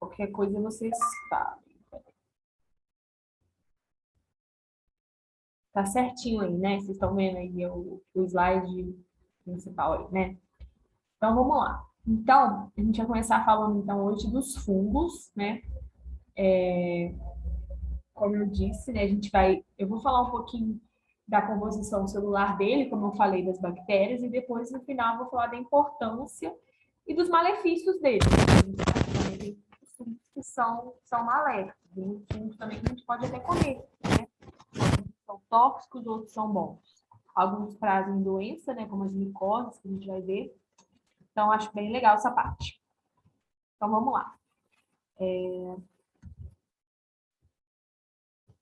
Qualquer coisa vocês sabem. Tá certinho aí, né? Vocês estão vendo aí o slide principal aí, né? Então, vamos lá. Então, a gente vai começar falando, então, hoje dos fungos, né? Como eu disse, né? Eu vou falar um pouquinho da composição celular dele, como eu falei das bactérias, e depois, no final, eu vou falar da importância e dos malefícios dele. A gente tá falando de fungos que são maléficos. E os fungos também a gente pode até comer, né? São tóxicos, outros são bons. Alguns trazem doença, né? Como as micoses, que a gente vai ver. Então, acho bem legal essa parte. Então, vamos lá.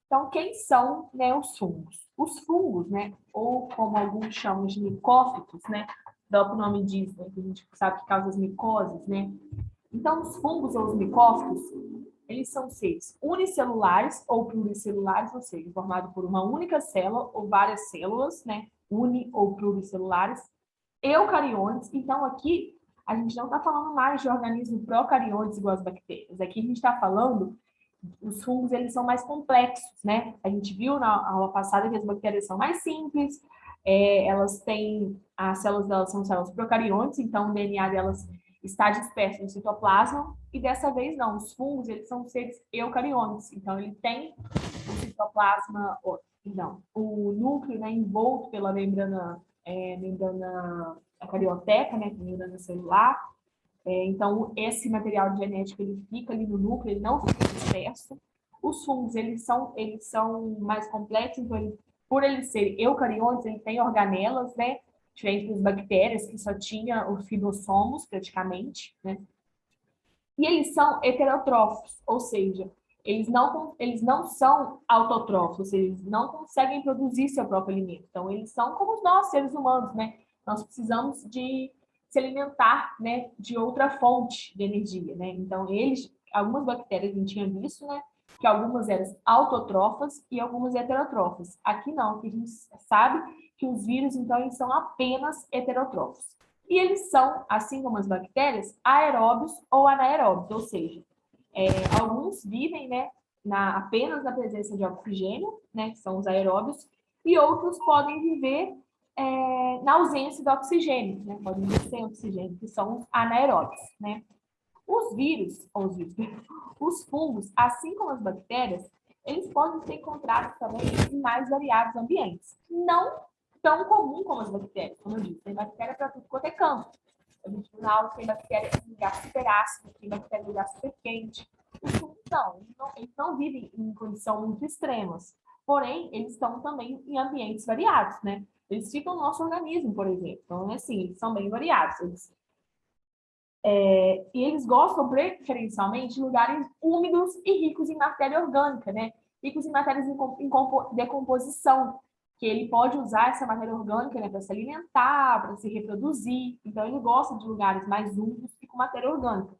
Então, quem são, né, os fungos? Os fungos, né, ou como alguns chamam de micófitos, né, o próprio nome diz, né, que a gente sabe que causa as micoses, né? Então, os fungos ou os micófitos, eles são seres unicelulares ou pluricelulares, ou seja, formados por uma única célula ou várias células, né, uni ou pluricelulares, eucariontes. Então, aqui, a gente não está falando mais de organismos procariontes igual as bactérias. Aqui a gente está falando, os fungos, eles são mais complexos, né? A gente viu na aula passada que as bactérias são mais simples, elas têm, as células delas são células procariontes, então o DNA delas está disperso no citoplasma, e dessa vez não, os fungos, eles são seres eucariontes, então ele tem o citoplasma, não, o núcleo, né, envolto pela membrana carioteca, né, membrana celular. Então, esse material genético, ele fica ali no núcleo, ele não fica disperso. Os fungos, eles são mais complexos, então, por eles serem eucariontes, ele tem organelas, né, diferente das bactérias, que só tinha os filossomos, praticamente, né. E eles são heterotrófos, ou seja, eles não são autotrófos, ou seja, eles não conseguem produzir seu próprio alimento. Então, eles são como nós, seres humanos, né? Nós precisamos de se alimentar, né, de outra fonte de energia, né? Então, algumas bactérias, a gente tinha visto, né, que algumas eram autotrófas e algumas heterotrófas. Aqui não, que a gente sabe que os vírus, então, eles são apenas heterotrófos. E eles são, assim como as bactérias, aeróbios ou anaeróbios, ou seja, alguns vivem, né, apenas na presença de oxigênio, né, que são os aeróbios, e outros podem viver na ausência do oxigênio, né, podem viver sem oxigênio, que são os anaeróbios, né. Os fungos, assim como as bactérias, eles podem ser encontrados também em mais variados ambientes. Não tão comum como as bactérias, como eu disse, tem bactéria para tudo quanto é campo. A gente viu na aula que tem bactéria em lugar super ácido, tem bactéria em lugar super quente. Os fungos eles não vivem em condições muito extremas, porém, eles estão também em ambientes variados, né? Eles ficam no nosso organismo, por exemplo. Então, assim, eles são bem variados. E eles gostam preferencialmente de lugares úmidos e ricos em matéria orgânica, né? Ricos em matérias em decomposição, que ele pode usar essa matéria orgânica, né, para se alimentar, para se reproduzir. Então, ele gosta de lugares mais úmidos e com matéria orgânica.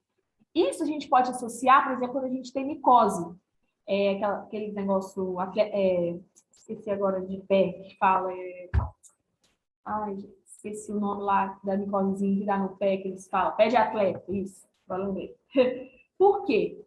Isso a gente pode associar, por exemplo, quando a gente tem micose. Aquele negócio, esqueci agora de pé, que fala, ai, esqueci o nome lá da micosezinha que dá no pé, que eles falam, pé de atleta, isso, falando bem. Por quê?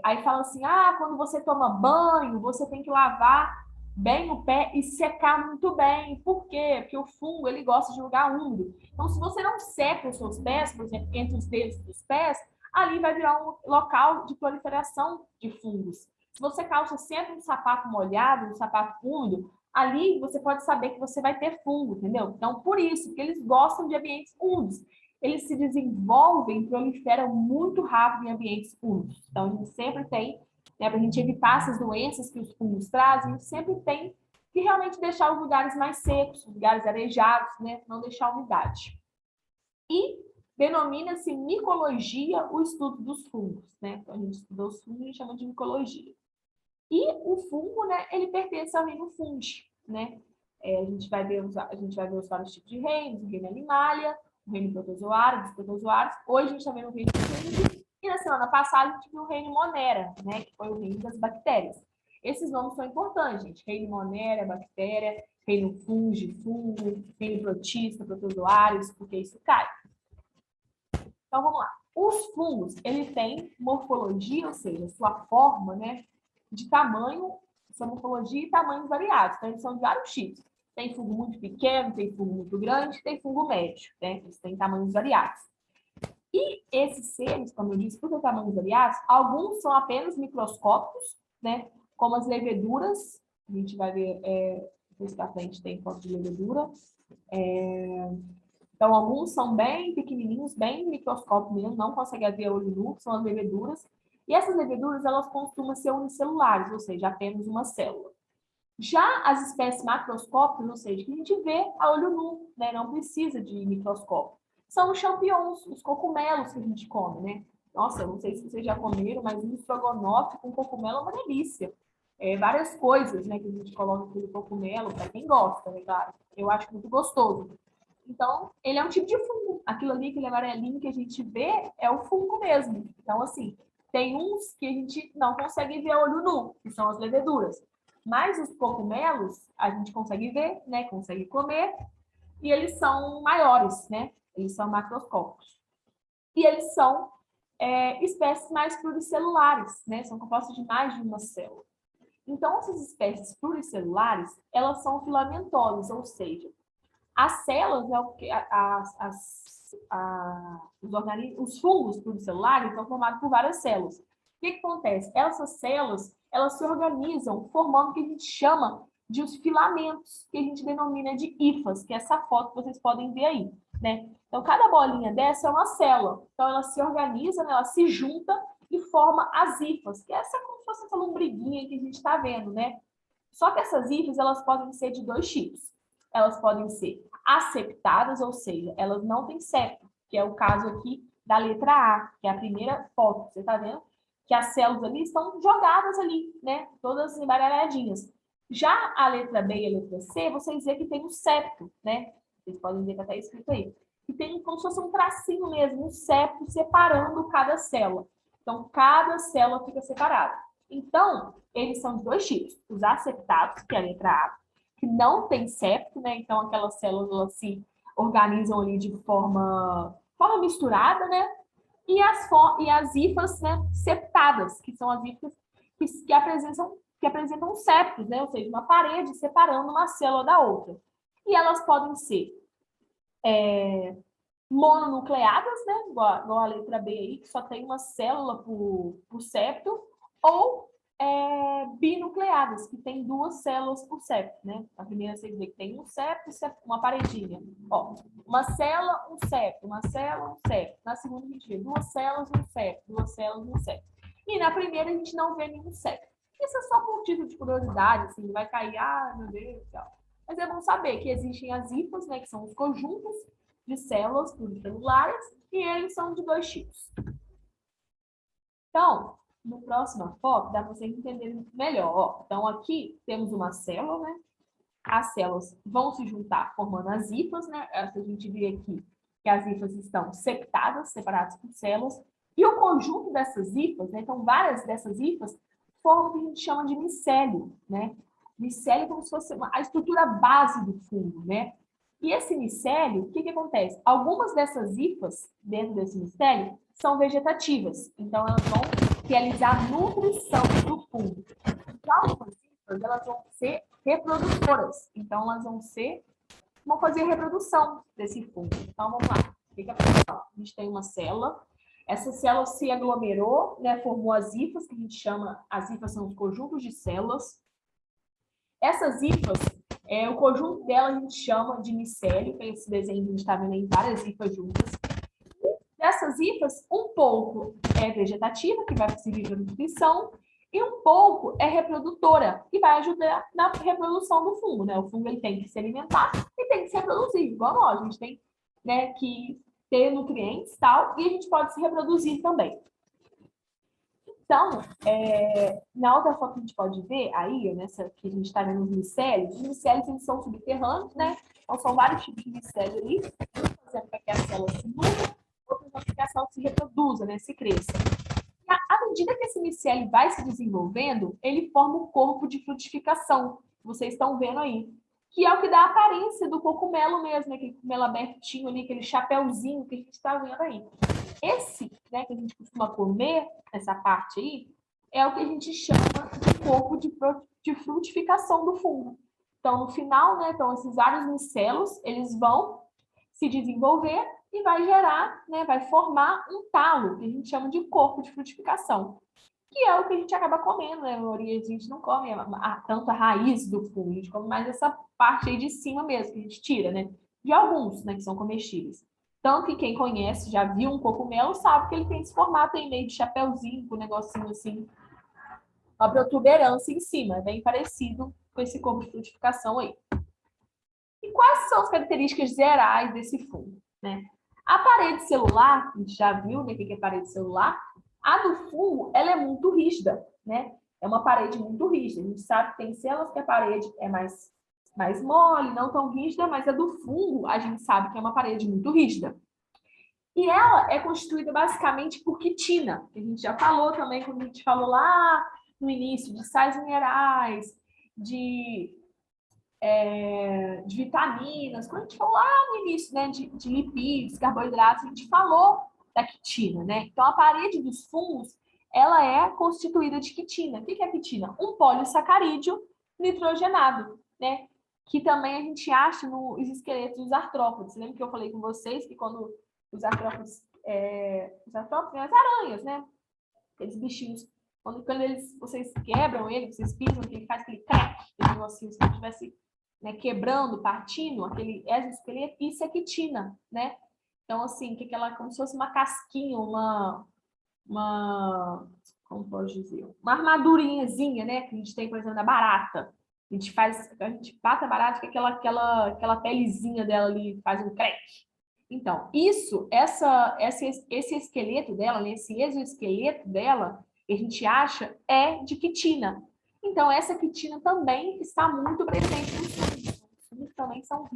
Aí fala assim, quando você toma banho, você tem que lavar bem o pé e secar muito bem. Por quê? Porque o fungo, ele gosta de lugar úmido. Então, se você não seca os seus pés, por exemplo, entre os dedos dos pés, ali vai virar um local de proliferação de fungos. Se você calça sempre um sapato molhado, um sapato úmido, ali você pode saber que você vai ter fungo, entendeu? Então, por isso, porque eles gostam de ambientes úmidos. Eles se desenvolvem, proliferam muito rápido em ambientes úmidos. Então, a gente sempre tem, né, para a gente evitar essas doenças que os fungos trazem, a gente sempre tem que realmente deixar os lugares mais secos, os lugares arejados, né, não deixar umidade. E denomina-se micologia o estudo dos fungos, né? Então, a gente estudou os fungos e chama de micologia. E o fungo, né, ele pertence ao reino Fungi, né? A gente vai ver os vários tipos de reinos, o reino Animalia, o reino protozoário, dos protozoários. Hoje a gente está vendo o reino Fungi. E na semana passada a gente viu o reino Monera, né, que foi o reino das bactérias. Esses nomes são importantes, gente. Reino Monera, bactéria, reino Fungi, fungo, reino protista, protozoários, porque isso cai. Então, vamos lá. Os fungos, ele tem morfologia, ou seja, sua forma, né, de tamanho, sua morfologia e tamanhos variados. Então, eles são de vários tipos. Tem fungo muito pequeno, tem fungo muito grande, tem fungo médio, né? Eles têm tamanhos variados. E esses seres, como eu disse, por ter tamanhos variados, alguns são apenas microscópicos, né? Como as leveduras, a gente vai ver, depois para frente tem foto de levedura. Então, alguns são bem pequenininhos, bem microscópicos mesmo, não consegue ver olho nu, que são as leveduras. E essas leveduras, elas costumam ser unicelulares, ou seja, apenas uma célula. Já as espécies macroscópicas, ou seja, que a gente vê a olho nu, né? Não precisa de microscópio. São os champignons, os cogumelos que a gente come, né? Nossa, eu não sei se vocês já comeram, mas um estrogonofe com cogumelo é uma delícia. Várias coisas, né, que a gente coloca aquele cogumelo, para quem gosta, né, claro? Eu acho muito gostoso. Então, ele é um tipo de fungo. Aquilo ali, aquele amarelinho que a gente vê, é o fungo mesmo. Então, assim, tem uns que a gente não consegue ver a olho nu, que são as leveduras. Mas os cogumelos, a gente consegue ver, né? Consegue comer. E eles são maiores, né? Eles são macroscópicos. E eles são espécies mais pluricelulares, né? São compostos de mais de uma célula. Então, essas espécies pluricelulares, elas são filamentosas, ou seja, as células, os fungos pluricelulares são formados por várias células. O que acontece? Essas células, elas se organizam formando o que a gente chama de os filamentos, que a gente denomina de hifas, que é essa foto que vocês podem ver aí, né? Então, cada bolinha dessa é uma célula. Então, ela se organiza, né? Ela se junta e forma as hifas, que é essa como se fosse essa lombriguinha que a gente está vendo, né? Só que essas hifas, elas podem ser de dois tipos. Elas podem ser aseptadas, ou seja, elas não têm septo, que é o caso aqui da letra A, que é a primeira foto, você está vendo? Que as células ali estão jogadas ali, né? Todas embaralhadinhas. Já a letra B e a letra C, vocês veem que tem um septo, né? Vocês podem ver que está escrito aí. Que tem como se fosse um tracinho mesmo, um septo separando cada célula. Então, cada célula fica separada. Então, eles são de dois tipos. Os aseptados, que é a letra A, que não tem septo, né? Então, aquelas células se organizam ali de forma misturada, né? E as hifas, né, septadas, que são as hifas que apresentam septos, né? Ou seja, uma parede separando uma célula da outra. E elas podem ser mononucleadas, né? Igual a letra B aí, que só tem uma célula por septo, ou binucleadas, que tem duas células por septo, né? A primeira você vê que tem um septo, uma paredinha. Ó, uma célula, um septo, uma célula, um septo. Na segunda a gente vê duas células, um septo, duas células, um septo. E na primeira a gente não vê nenhum septo. Isso é só por título de curiosidade, assim, vai cair, meu Deus, tal. Mas é bom saber que existem as hifas, né, que são os conjuntos de células pluricelulares, e eles são de dois tipos. Então, no próximo foto, dá para vocês entenderem melhor. Ó, então, aqui temos uma célula, né? As células vão se juntar formando as hifas, né? A gente vê aqui que as hifas estão septadas, separadas por células, e o conjunto dessas hifas, né? Então, várias dessas hifas formam o que a gente chama de micélio, né? Micélio é como se fosse a estrutura base do fungo, né? E esse micélio, o que acontece? Algumas dessas hifas, dentro desse micélio, são vegetativas. Então, elas vão realizar a nutrição do fungo. Já algumas hifas, elas vão ser reprodutoras. Então, elas vão fazer a reprodução desse fungo. Então, vamos lá. A gente tem uma célula. Essa célula se aglomerou, né, formou as hifas, que a gente chama, as hifas são os conjuntos de células. Essas hifas, o conjunto delas a gente chama de micélio, que é esse desenho que a gente está vendo aí, várias hifas juntas. Dessas hifas, um pouco é vegetativa, que vai servir para nutrição, e um pouco é reprodutora, que vai ajudar na reprodução do fungo, né? O fungo ele tem que se alimentar e tem que se reproduzir, igual nós, a gente tem, né, que ter nutrientes e tal, e a gente pode se reproduzir também. Então, na outra foto que a gente pode ver, aí, nessa que a gente está vendo os micélios eles são subterrâneos, né? Então, são vários tipos de micélio ali, fazendo com que a célula se nutra, outros fazendo com que a célula se reproduza, né? Se cresça. E à medida que esse micélio vai se desenvolvendo, ele forma um corpo de frutificação, que vocês estão vendo aí, que é o que dá a aparência do cogumelo mesmo, né? Aquele cogumelo abertinho ali, aquele chapéuzinho que a gente está vendo aí. Esse, né, que a gente costuma comer, essa parte aí, é o que a gente chama de corpo de frutificação do fungo. Então, no final, né, então esses vários micelos, eles vão se desenvolver e vai gerar, né, vai formar um talo, que a gente chama de corpo de frutificação, que é o que a gente acaba comendo, né? A maioria a gente não come tanto a raiz do fungo, a gente come mais essa parte aí de cima mesmo, que a gente tira, né? De alguns, né, que são comestíveis. Tanto que quem conhece, já viu um cogumelo, sabe que ele tem esse formato aí meio de chapéuzinho, com um negocinho assim, uma protuberância em cima, é bem parecido com esse corpo de frutificação aí. E quais são as características gerais desse fungo, né? A parede celular, a gente já viu, né, o que é parede celular. A do fungo, ela é muito rígida, né? É uma parede muito rígida. A gente sabe que tem células que a parede é mais mole, não tão rígida, mas a do fungo, a gente sabe que é uma parede muito rígida. E ela é constituída basicamente por quitina, que a gente já falou também, quando a gente falou lá no início, de sais minerais, de vitaminas, quando a gente falou lá no início, né, de lipídios, carboidratos, a gente falou da quitina, né? Então, a parede dos fungos, ela é constituída de quitina. O que é a quitina? Um polissacarídeo nitrogenado, né? Que também a gente acha nos esqueletos dos artrópodes. Lembra que eu falei com vocês que quando os artrópodes, as aranhas, né? Aqueles bichinhos, quando vocês quebram ele, vocês pisam, que ele faz aquele crack, aquele negocinho, se ele tivesse, né, quebrando, partindo, aquele exoesqueleto, isso é quitina, né? Então, assim, que aquela, como se fosse uma casquinha, como pode dizer? Uma armadurinhazinha, né? Que a gente tem, por exemplo, na barata. A gente bata a barata, que aquela pelezinha dela ali faz um crack. Então, esse esqueleto dela, né, esse exoesqueleto dela, que a gente acha, é de quitina. Então, essa quitina também está muito presente nos fungos. Os fungos também são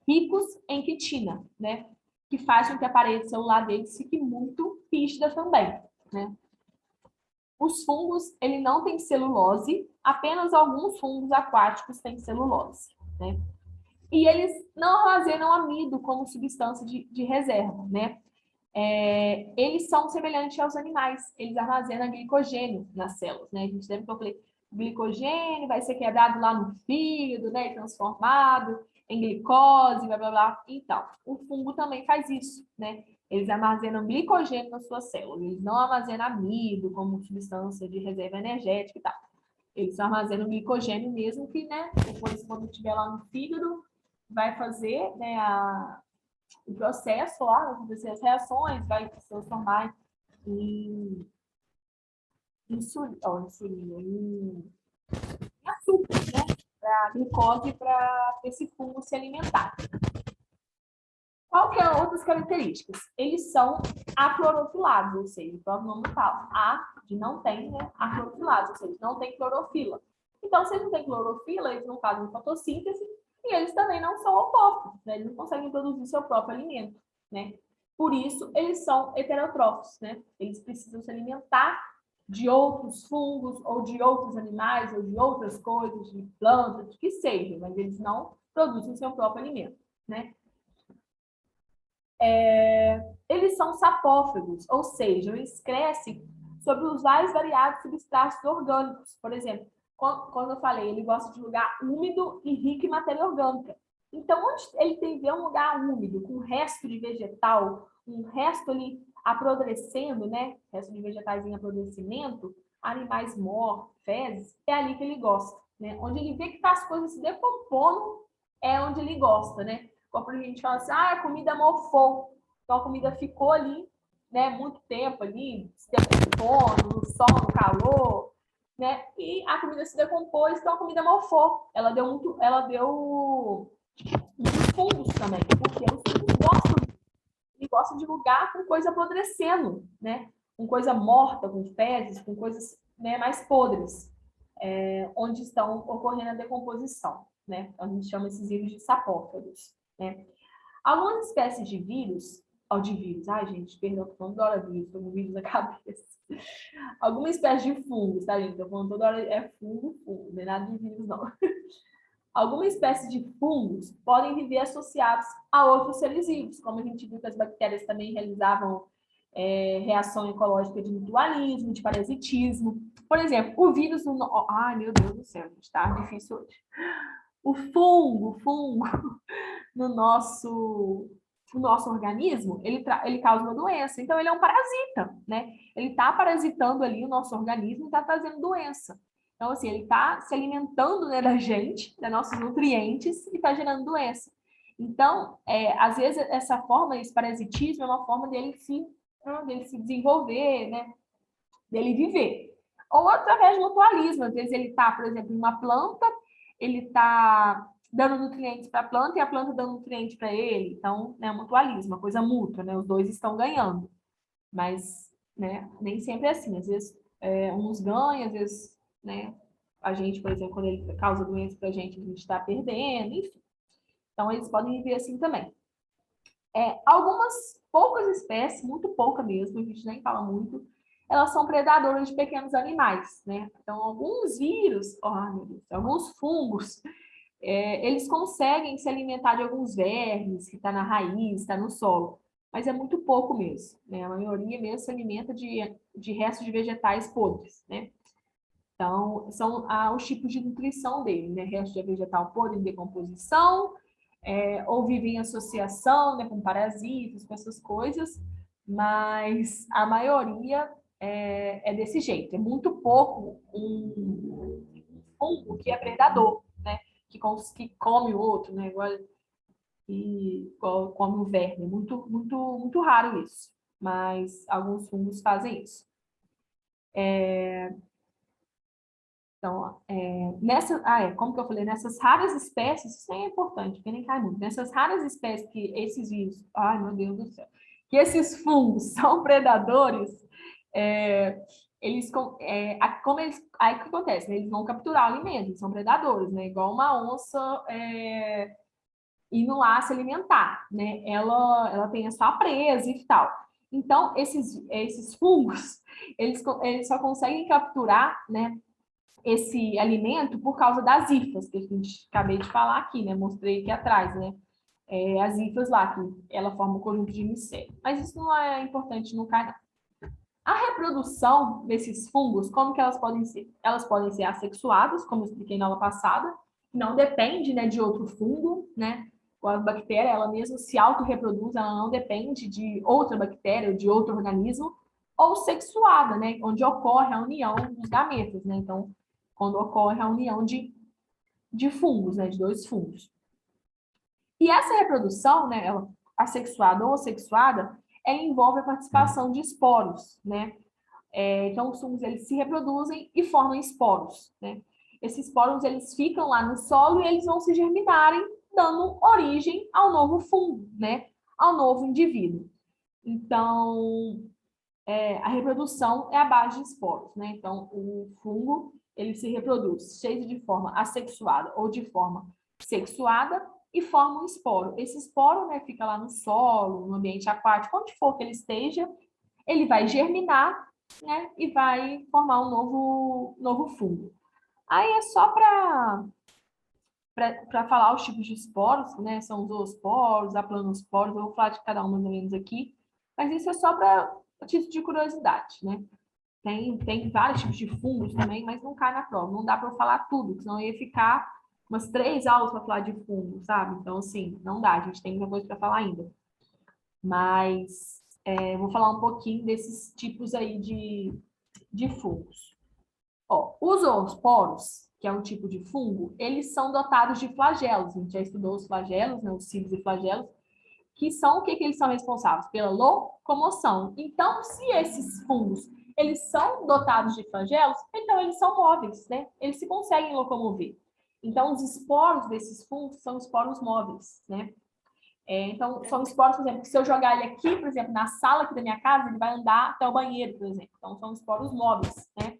ricos em quitina, né? Que faz com que a parede celular deles fique muito rígida também, né? Os fungos, ele não tem celulose, apenas alguns fungos aquáticos têm celulose, né? E eles não armazenam amido como substância de reserva, né? Eles são semelhantes aos animais, eles armazenam glicogênio nas células, né? A gente lembra que eu falei, o glicogênio vai ser quebrado lá no fígado, né? Transformado em glicose, blá, blá, blá. Então, o fungo também faz isso, né? Eles armazenam glicogênio nas suas células, eles não armazenam amido como substância de reserva energética e tal. Eles armazenam glicogênio mesmo que, né? Depois, quando estiver lá no fígado, vai fazer, né, o processo lá, vai acontecer as reações, vai se transformar em insulina, em açúcar, né? Para glicose para esse fungo se alimentar. Qual que é outras características? Eles são aclorofilados, ou seja, o próprio nome fala. A de não tem, né? Aclorofilados, ou seja, não tem clorofila. Então, se eles não têm clorofila, eles não fazem fotossíntese e eles também não são autótrofos, né? Eles não conseguem produzir seu próprio alimento, né? Por isso, eles são heterótrofos, né? Eles precisam se alimentar de outros fungos ou de outros animais ou de outras coisas, de plantas, que seja, mas eles não produzem seu próprio alimento, né? Eles são sapófagos, ou seja, eles crescem sobre os mais variados substratos orgânicos. Por exemplo, quando eu falei, ele gosta de lugar úmido e rico em matéria orgânica. Então, onde ele tem um lugar úmido, com resto de vegetal, um resto ali apodrecendo, né? Resto de vegetais em apodrecimento, animais mortos, fezes, é ali que ele gosta, né? Onde ele vê que tá as coisas se decompondo, é onde ele gosta, né? Quando a gente fala assim, a comida mofou. Então a comida ficou ali, né, muito tempo ali, se decompondo, no sol, no calor, né? E a comida se decompôs, então a comida mofou. Ela deu muitos fungos também, porque os fungos gostam de lugar com coisa apodrecendo, né? Com coisa morta, com fezes, com coisas, né, mais podres, onde estão ocorrendo a decomposição, né? Então, a gente chama esses vírus de sapófagos, né? Algumas espécies de vírus, ai gente, perdão, tô falando toda hora vírus, tô com vírus na cabeça. Alguma espécie de fungos, tá, gente? Tô falando toda hora, é fungo, não é nada de vírus, não. Algumas espécies de fungos podem viver associados a outros seres vivos, como a gente viu que as bactérias também realizavam reação ecológica de mutualismo, de parasitismo. Por exemplo, o vírus do... Ai, meu Deus do céu, gente, tá difícil hoje. O fungo no nosso organismo, ele causa uma doença. Então, ele é um parasita, né? Ele está parasitando ali o nosso organismo e está trazendo doença. Então, assim, ele está se alimentando, né, da gente, dos nossos nutrientes, e está gerando doença. Então, às vezes, essa forma, esse parasitismo, é uma forma dele se desenvolver, né? Dele viver. Ou através de mutualismo. Às vezes, ele está, por exemplo, em uma planta, ele está dando nutrientes para a planta e a planta dando nutriente para ele. Então, né, mutualismo, uma coisa mútua, né? Os dois estão ganhando. Mas, né, nem sempre é assim. Às vezes, uns ganham, às vezes, né, a gente, por exemplo, quando ele causa doença para a gente está perdendo, enfim. Então, eles podem viver assim também. Algumas poucas espécies, muito pouca mesmo, a gente nem fala muito, elas são predadoras de pequenos animais, né? Então, alguns vírus, meu Deus, alguns fungos, eles conseguem se alimentar de alguns vermes que está na raiz, está no solo, mas é muito pouco mesmo, né? A maioria mesmo se alimenta de restos de vegetais podres, né? Então, são os tipos de nutrição dele, né? Resto de vegetal podre em decomposição, ou vivem em associação, né, com parasitas, com essas coisas, mas a maioria é desse jeito. É muito pouco um fungo que é predador, né? Que come o outro, né? Igual come o verme. Muito, muito, muito raro isso. Mas alguns fungos fazem isso. Então, como que eu falei, nessas raras espécies, isso é importante, porque nem cai muito, nessas raras espécies que esses vírus, ai meu Deus do céu, que esses fungos são predadores, aí o que acontece? Né? Eles vão capturar o alimento, eles são predadores, né? Igual uma onça indo lá se alimentar, né? Ela tem a sua presa e tal. Então, esses fungos, eles só conseguem capturar, né, esse alimento por causa das hifas, que a gente acabei de falar aqui, né? Mostrei aqui atrás, né? As hifas lá, que ela forma o conjunto de micélio. Mas isso não é importante no canal. A reprodução desses fungos, como que elas podem ser? Elas podem ser assexuadas, como eu expliquei na aula passada, não depende, né, de outro fungo, né? A bactéria, ela mesma se autorreproduz, ela não depende de outra bactéria ou de outro organismo, ou sexuada, né, onde ocorre a união dos gametas, né? Então, quando ocorre a união de fungos, né, de dois fungos. E essa reprodução, né, ela, assexuada ou assexuada, ela envolve a participação de esporos, né? Então, os fungos, eles se reproduzem e formam esporos, né? Esses esporos, eles ficam lá no solo e eles vão se germinarem, dando origem ao novo fungo, né? Ao novo indivíduo. Então, a reprodução é a base de esporos, né? Então, o fungo, ele se reproduz, seja de forma assexuada ou de forma sexuada, e forma um esporo. Esse esporo, né, fica lá no solo, no ambiente aquático, onde for que ele esteja, ele vai germinar, né, e vai formar um novo fungo. Aí é só para falar os tipos de esporos, né? São os zoosporos, aplanosporos, eu vou falar de cada um mais ou menos aqui, mas isso é só para título de curiosidade, né? Tem vários tipos de fungos também, mas não cai na prova. Não dá para eu falar tudo, senão eu ia ficar umas 3 aulas para falar de fungo, sabe? Então, assim, não dá, a gente tem muita coisa para falar ainda. Mas vou falar um pouquinho desses tipos aí de fungos. Os oosporos, que é um tipo de fungo, eles são dotados de flagelos. A gente já estudou os flagelos, né, os cílios e flagelos, que são o que eles são responsáveis? Pela locomoção. Então, se esses fungos eles são dotados de flagelos, então eles são móveis, né? Eles se conseguem locomover. Então, os esporos desses fungos são esporos móveis, né? Então, são esporos, por exemplo, que se eu jogar ele aqui, por exemplo, na sala aqui da minha casa, ele vai andar até o banheiro, por exemplo. Então, são esporos móveis, né?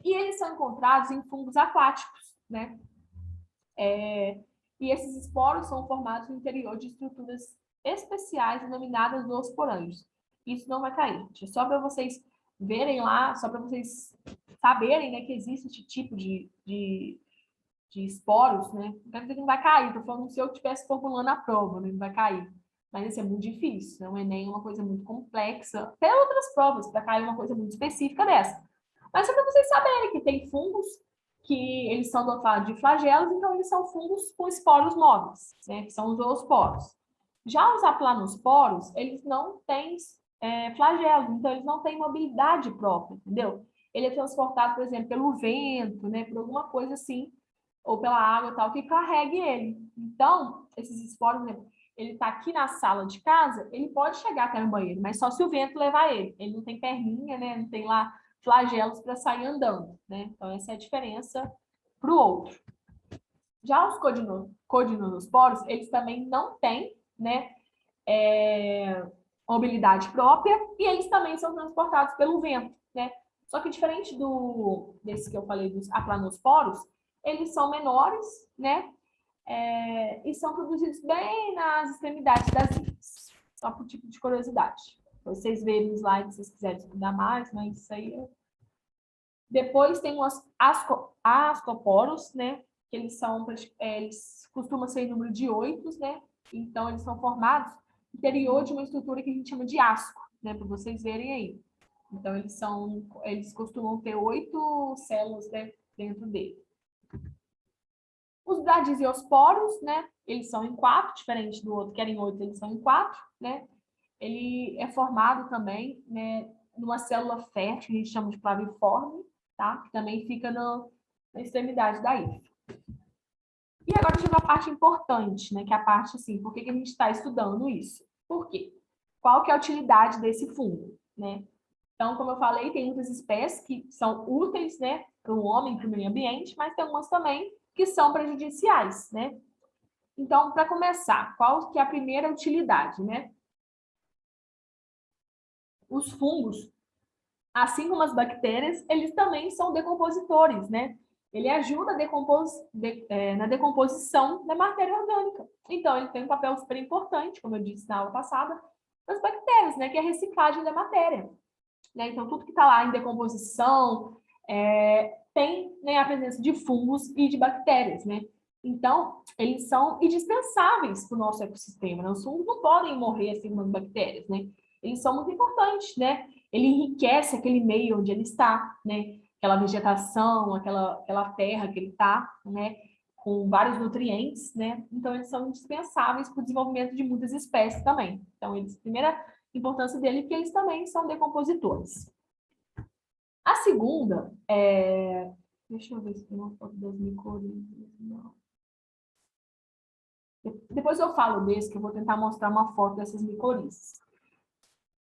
E eles são encontrados em fungos aquáticos, né? E esses esporos são formados no interior de estruturas especiais denominadas zoosporângios. Isso não vai cair, gente. É só para vocês verem lá, só para vocês saberem, né, que existe esse tipo de esporos, né? Não quero dizer que não vai cair, tô falando se eu estivesse formulando a prova, né? Não vai cair. Mas isso é muito difícil, né? O Enem é uma coisa muito complexa. Até outras provas, para cair uma coisa muito específica dessa. Mas só para vocês saberem que tem fungos que eles são dotados de flagelos, então eles são fungos com esporos móveis, né? Que são os zoosporos. Já os aplanosporos, eles não têm flagelos, então eles não têm mobilidade própria, entendeu? Ele é transportado, por exemplo, pelo vento, né? Por alguma coisa assim, ou pela água e tal, que carregue ele. Então, esses esporos, né? Ele está aqui na sala de casa, ele pode chegar até no banheiro, mas só se o vento levar ele. Ele não tem perninha, né? Não tem lá flagelos para sair andando, né? Então, essa é a diferença para o outro. Já os codinosporos, eles também não têm, né? Mobilidade própria e eles também são transportados pelo vento, né? Só que diferente desse que eu falei dos aplanosporos, eles são menores, né? E são produzidos bem nas extremidades das ilhas. Só por tipo de curiosidade. Vocês verem os slides se vocês quiserem estudar mais, mas isso aí Depois tem os ascoporos, né? Que eles costumam ser em número de 8, né? Então, eles são formados no interior de uma estrutura que a gente chama de asco, né? Para vocês verem aí. Então, eles costumam ter 8 células, né, dentro dele. Os bradisiosporos, né? Eles são em 4, diferente do outro que era em 8, eles são em 4, né? Ele é formado também, né, numa célula fértil, que a gente chama de claviforme, tá? Que também fica na extremidade da hífen. E agora chega a parte importante, né? Que é a parte assim, por que a gente está estudando isso? Por quê? Qual que é a utilidade desse fungo, né? Então, como eu falei, tem muitas espécies que são úteis, né, para o homem, para o meio ambiente, mas tem umas também que são prejudiciais, né? Então, para começar, qual que é a primeira utilidade, né? Os fungos, assim como as bactérias, eles também são decompositores, né? Ele ajuda na decomposição da matéria orgânica. Então, ele tem um papel super importante, como eu disse na aula passada, das bactérias, né? Que é a reciclagem da matéria. Né? Então, tudo que está lá em decomposição tem, né, a presença de fungos e de bactérias, né? Então, eles são indispensáveis para o nosso ecossistema, né? Os fungos não podem morrer assim como as bactérias, né? Eles são muito importantes, né? Ele enriquece aquele meio onde ele está, né? Aquela vegetação, aquela terra que ele está, né? Com vários nutrientes, né? Então, eles são indispensáveis para o desenvolvimento de muitas espécies também. Então, primeira importância dele é que eles também são decompositores. A segunda é... Deixa eu ver se tem uma foto das micorizas. Não. Depois eu falo desse, que eu vou tentar mostrar uma foto dessas micorizas.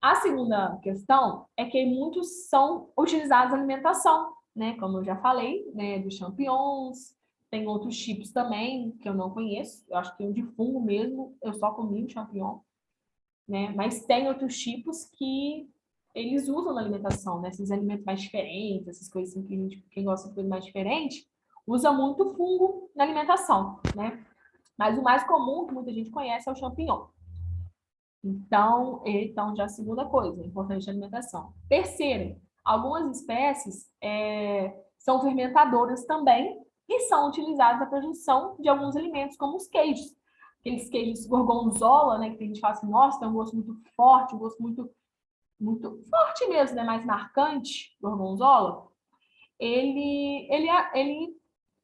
A segunda questão é que muitos são utilizados na alimentação, né? Como eu já falei, né? Dos champignons, tem outros tipos também, que eu não conheço. Eu acho que tem um de fungo mesmo, eu só comi o champignon, né? Mas tem outros tipos que eles usam na alimentação, né? Esses alimentos mais diferentes, essas coisas assim, que quem gosta de coisa mais diferente, usa muito fungo na alimentação, né? Mas o mais comum, que muita gente conhece, é o champignon. Então, já a segunda coisa, importante na alimentação. Terceira, algumas espécies são fermentadoras também e são utilizadas na produção de alguns alimentos, como os queijos. Aqueles queijos gorgonzola, né, que a gente fala assim, nossa, tem um gosto muito forte, um gosto muito, muito forte mesmo, né, mais marcante, gorgonzola. Ele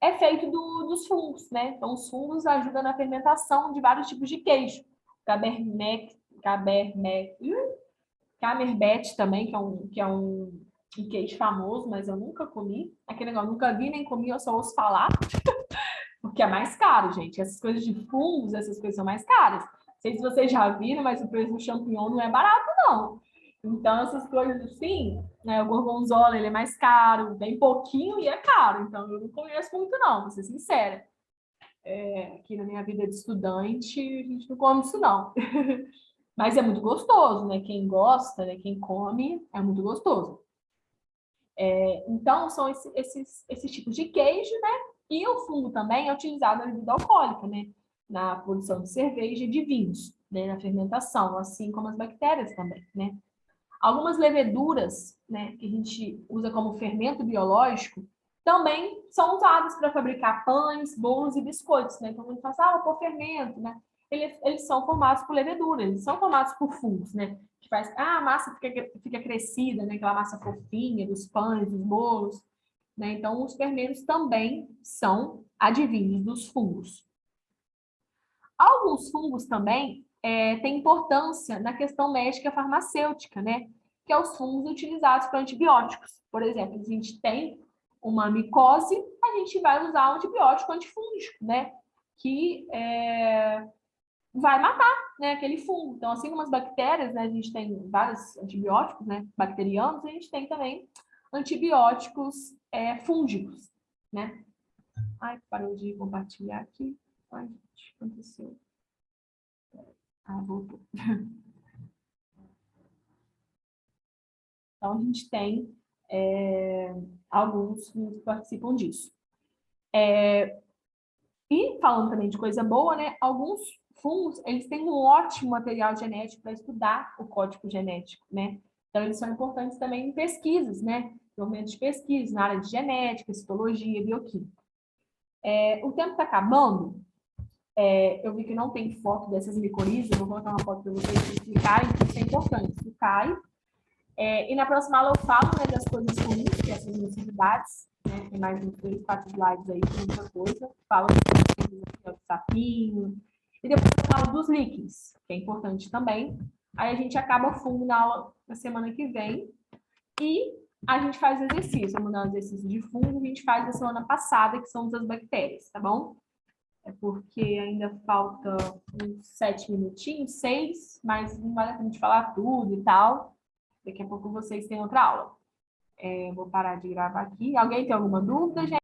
é feito dos fungos, né? Então, os fungos ajudam na fermentação de vários tipos de queijo. Camembert também, que é um queijo famoso, mas eu nunca comi. Aquele negócio, nunca vi nem comi, eu só ouço falar, porque é mais caro, gente. Essas coisas de fungos, essas coisas são mais caras. Não sei se vocês já viram, mas o preço do champignon não é barato, não. Então, essas coisas assim, né, o gorgonzola, ele é mais caro, bem pouquinho e é caro. Então, eu não conheço muito, não, vou ser sincera. Aqui na minha vida de estudante, a gente não come isso, não. Mas é muito gostoso, né? Quem gosta, né? Quem come, é muito gostoso. Então, são esses tipos de queijo, né? E o fungo também é utilizado na bebida alcoólica, né? Na produção de cerveja e de vinhos, né? Na fermentação, assim como as bactérias também, né? Algumas leveduras, né? Que a gente usa como fermento biológico, também são usados para fabricar pães, bolos e biscoitos, né? Então, quando fala, ah, por fermento, né? Eles são formados por levedura, eles são formados por fungos, né? Que faz, a massa fica crescida, né? Aquela massa fofinha dos pães, dos bolos, né? Então, os fermentos também são advindos dos fungos. Alguns fungos também têm importância na questão médica farmacêutica, né? Que é os fungos utilizados para antibióticos. Por exemplo, a gente tem uma micose, a gente vai usar um antibiótico antifúngico, né? Que vai matar, né, aquele fungo. Então, assim como as bactérias, né, a gente tem vários antibióticos, né, bacterianos, a gente tem também antibióticos fúngicos, né? Ai, parou de compartilhar aqui. Ai, gente, o que aconteceu? Ah, voltou. Então, a gente tem alguns que participam disso. E falando também de coisa boa, né? Alguns fungos, eles têm um ótimo material genético para estudar o código genético, né? Então, eles são importantes também em pesquisas, né? Desenvolvimento de pesquisas na área de genética, citologia, bioquímica. O tempo está acabando. Eu vi que não tem foto dessas micorizas, eu vou colocar uma foto para vocês explicarem, porque isso é importante. Isso cai. E na próxima aula eu falo, né, das coisas ruins, que são essas nocividades, né? Tem mais uns 3, 4 slides aí, com muita coisa. Falo do sapinho. E depois eu falo dos líquens, que é importante também. Aí a gente acaba o fungo na aula na semana que vem. E a gente faz exercício. Vamos dar um exercício de fungo, a gente faz na semana passada, que são das bactérias, tá bom? É porque ainda falta uns 7 minutinhos, 6, mas não vai dar pra gente falar tudo e tal. Daqui a pouco vocês têm outra aula. Vou parar de gravar aqui. Alguém tem alguma dúvida, gente?